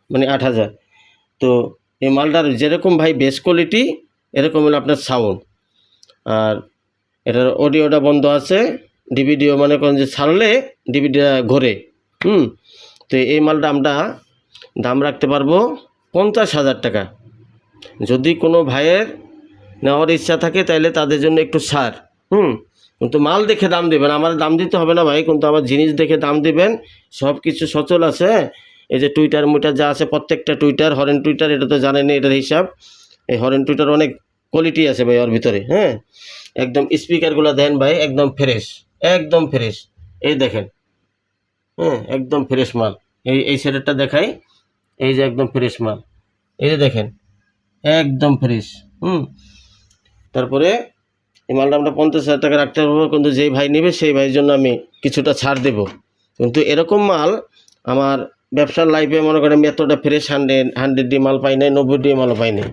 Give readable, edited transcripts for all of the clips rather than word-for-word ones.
মানে 8,000। তো এই মালটার যেরকম ভাই বেস কোয়ালিটি এরকম হলো আপনার সাউন্ড। আর এটার অডিওটা বন্ধ আছে, ডিভিডিও মনে করেন যে ছাড়লে ডিভিডিটা ঘোরে। তো এই মালটা আমরা দাম রাখতে পারবো 50,000 টাকা। যদি কোনো ভাইয়ের নেওয়ার ইচ্ছা থাকে তাহলে তাদের জন্য একটু ছাড়। কিন্তু মাল দেখে দাম দেবেন, আমার দাম দিতে হবে না ভাই, কিন্তু আমার জিনিস দেখে দাম দিবেন। সব কিছু সচল আছে, এই যে টুইটার মুইটার যা আছে প্রত্যেকটা টুইটার, হরেন টুইটার, এটা তো জানেনি এটার হিসাব। এই হরেন টুইটার অনেক কোয়ালিটি আছে ভাই ওর ভিতরে। একদম স্পিকারগুলো দেন ভাই, একদম ফ্রেশ, একদম ফ্রেশ। এই দেখেন, একদম ফ্রেশ মাল। এই সেটেরটা দেখাই, এই যে একদম ফ্রেশ মাল, এই যে দেখেন একদম ফ্রেশ। তারপরে এই মালটা আমরা 50,000 টাকা রাখতে পারবো, কিন্তু যেই ভাই নেবে সেই ভাইয়ের জন্য আমি কিছুটা ছাড় দেব। কিন্তু এরকম মাল আমার ব্যবসার লাইফে মনে করেন আমি এতটা ফ্রেশ 100 মাল পাই নাই, 90 মালও পাই নাই।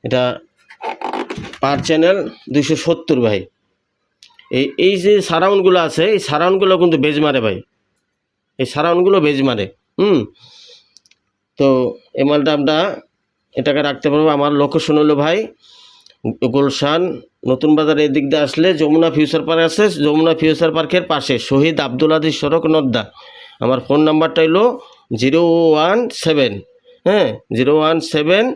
এটা পার চ্যানেল 270 ভাই। এই যে সারাউন্ডগুলো আছে, এই সারাউন্ডগুলো কিন্তু বেজ মারে ভাই, এই সারাউন্ডগুলো বেজ মারে। তো এই মালটা আমরা এটাকে রাখতে পারবো। আমার লোকেশন হলো ভাই গুলশান নতুন বাজার, এই দিক দিয়ে আসলে যমুনা ফিউচার পার্ক আছে, যমুনা ফিউচার পার্কের পাশে শহীদ আব্দুল আদিস সড়ক, নদ্দা। আমার ফোন নাম্বারটা হলো 017 01711999877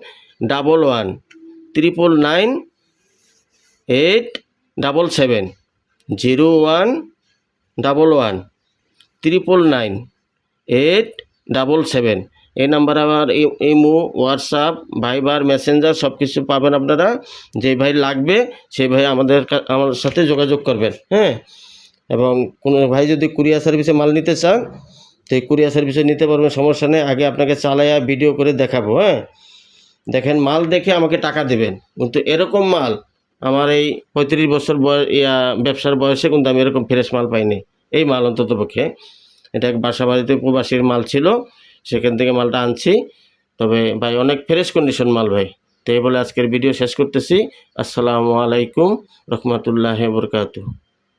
011999877। এই নাম্বার আমার ইমো, হোয়াটসঅ্যাপ, ভাইবার, মেসেঞ্জার সব কিছু পাবেন আপনারা। যে ভাই লাগবে সেই ভাই আমার সাথে যোগাযোগ করবেন। এবং কোনো ভাই যদি কুরিয়ার সার্ভিসে মাল নিতে চান তো এই কুরিয়ার সার্ভিসে নিতে পারবেন, সমস্যা নেই। আগে আপনাকে চালাইয়া ভিডিও করে দেখাবো। দেখেন, মাল দেখে আমাকে টাকা দেবেন। কিন্তু এরকম মাল আমার এই 35 বছর ব্যবসার বয়সে কিন্তু আমি এরকম ফ্রেশ মাল পাইনি। এই মাল অন্তত পক্ষে, এটা বাসা বাড়িতে প্রবাসীর মাল ছিল, সেখান থেকে মালটা আনছি। তবে ভাই অনেক ফ্রেশ কন্ডিশন মাল ভাই। তো এই বলে আজকের ভিডিও শেষ করতেছি। আসসালামু আলাইকুম রহমতুল্লাহি ওয়া বারাকাতুহু।